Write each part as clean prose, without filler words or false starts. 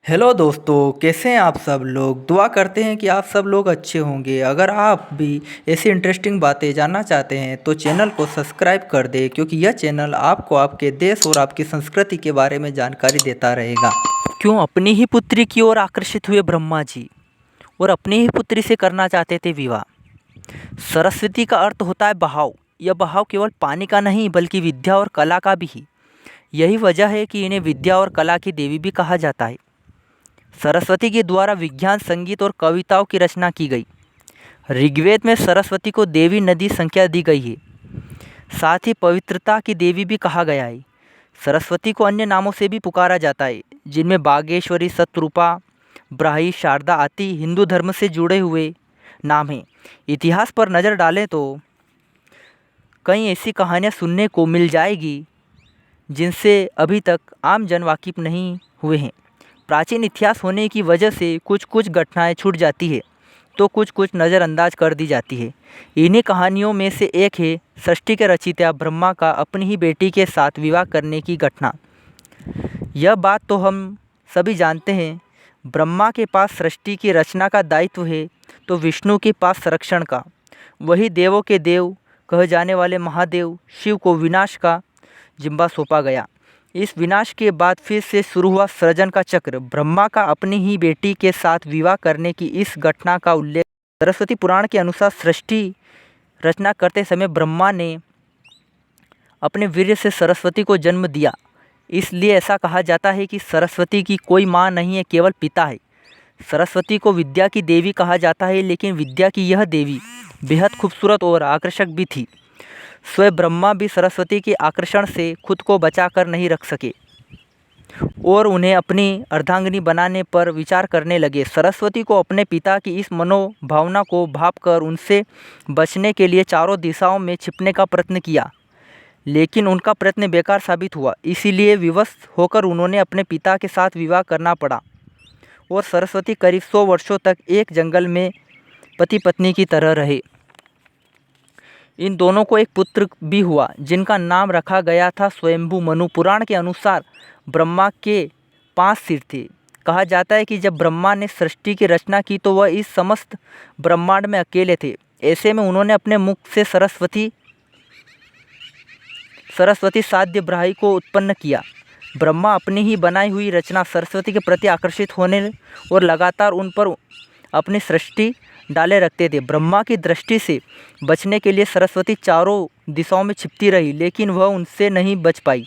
Hello दोस्तों, कैसे हैं आप सब लोग। दुआ करते हैं कि आप सब लोग अच्छे होंगे। अगर आप भी ऐसी इंटरेस्टिंग बातें जानना चाहते हैं तो चैनल को सब्सक्राइब कर दें, क्योंकि यह चैनल आपको आपके देश और आपकी संस्कृति के बारे में जानकारी देता रहेगा। क्यों अपनी ही पुत्री की ओर आकर्षित हुए ब्रह्मा जी और अपनी ही पुत्री से करना चाहते थे विवाह। सरस्वती का अर्थ होता है बहाव। यह बहाव केवल पानी का नहीं बल्कि विद्या और कला का भी है। यही वजह है कि इन्हें विद्या और कला की देवी भी कहा जाता है। सरस्वती के द्वारा विज्ञान, संगीत और कविताओं की रचना की गई। ऋग्वेद में सरस्वती को देवी नदी संख्या दी गई है। साथ ही पवित्रता की देवी भी कहा गया है। सरस्वती को अन्य नामों से भी पुकारा जाता है, जिनमें बागेश्वरी, शतरूपा, ब्राही, शारदा आदि हिंदू धर्म से जुड़े हुए नाम हैं। इतिहास पर नज़र डालें तो कई ऐसी कहानियाँ सुनने को मिल जाएगी जिनसे अभी तक आम जन वाकिफ नहीं हुए हैं। प्राचीन इतिहास होने की वजह से कुछ कुछ घटनाएं छूट जाती है तो कुछ कुछ नज़रअंदाज कर दी जाती है। इन्हीं कहानियों में से एक है सृष्टि के रचयिता ब्रह्मा का अपनी ही बेटी के साथ विवाह करने की घटना। यह बात तो हम सभी जानते हैं। ब्रह्मा के पास सृष्टि की रचना का दायित्व है तो विष्णु के पास संरक्षण का। वही देवों के देव कहे जाने वाले महादेव शिव को विनाश का जिम्मा सौंपा गया। इस विनाश के बाद फिर से शुरू हुआ सृजन का चक्र। ब्रह्मा का अपनी ही बेटी के साथ विवाह करने की इस घटना का उल्लेख सरस्वती पुराण के अनुसार सृष्टि रचना करते समय ब्रह्मा ने अपने वीर्य से सरस्वती को जन्म दिया। इसलिए ऐसा कहा जाता है कि सरस्वती की कोई माँ नहीं है, केवल पिता है। सरस्वती को विद्या की देवी कहा जाता है, लेकिन विद्या की यह देवी बेहद खूबसूरत और आकर्षक भी थी। स्वयं ब्रह्मा भी सरस्वती के आकर्षण से खुद को बचा कर नहीं रख सके और उन्हें अपनी अर्धांगिनी बनाने पर विचार करने लगे। सरस्वती को अपने पिता की इस मनोभावना को भांपकर उनसे बचने के लिए चारों दिशाओं में छिपने का प्रयत्न किया, लेकिन उनका प्रयत्न बेकार साबित हुआ। इसीलिए विवश होकर उन्होंने अपने पिता के साथ विवाह करना पड़ा और सरस्वती करीब 100 वर्षों तक एक जंगल में पति पत्नी की तरह रहे। इन दोनों को एक पुत्र भी हुआ जिनका नाम रखा गया था स्वयंभू मनु। पुराण के अनुसार ब्रह्मा के 5 सिर थे। कहा जाता है कि जब ब्रह्मा ने सृष्टि की रचना की तो वह इस समस्त ब्रह्मांड में अकेले थे। ऐसे में उन्होंने अपने मुख से सरस्वती साध्य ब्राही को उत्पन्न किया। ब्रह्मा अपनी ही बनाई हुई रचना सरस्वती के प्रति आकर्षित होने और लगातार उन पर अपनी सृष्टि डाले रखते थे। ब्रह्मा की दृष्टि से बचने के लिए सरस्वती चारों दिशाओं में छिपती रही, लेकिन वह उनसे नहीं बच पाई।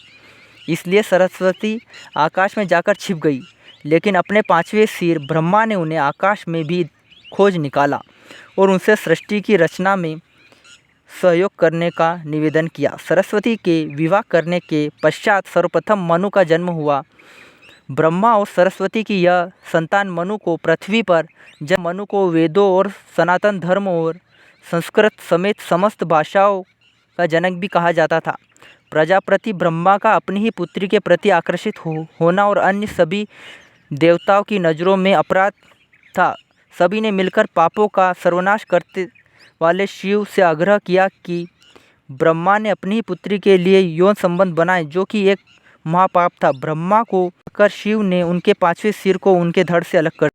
इसलिए सरस्वती आकाश में जाकर छिप गई, लेकिन अपने 5वें सिर ब्रह्मा ने उन्हें आकाश में भी खोज निकाला और उनसे सृष्टि की रचना में सहयोग करने का निवेदन किया। सरस्वती के विवाह करने के पश्चात सर्वप्रथम मनु का जन्म हुआ। ब्रह्मा और सरस्वती की यह संतान मनु को पृथ्वी पर जब मनु को वेदों और सनातन धर्म और संस्कृत समेत समस्त भाषाओं का जनक भी कहा जाता था। प्रजापति ब्रह्मा का अपनी ही पुत्री के प्रति आकर्षित होना और अन्य सभी देवताओं की नज़रों में अपराध था। सभी ने मिलकर पापों का सर्वनाश करते वाले शिव से आग्रह किया कि ब्रह्मा ने अपनी ही पुत्री के लिए यौन संबंध बनाए, जो कि एक महापाप था। ब्रह्मा को कर शिव ने उनके 5वें सिर को उनके धड़ से अलग कर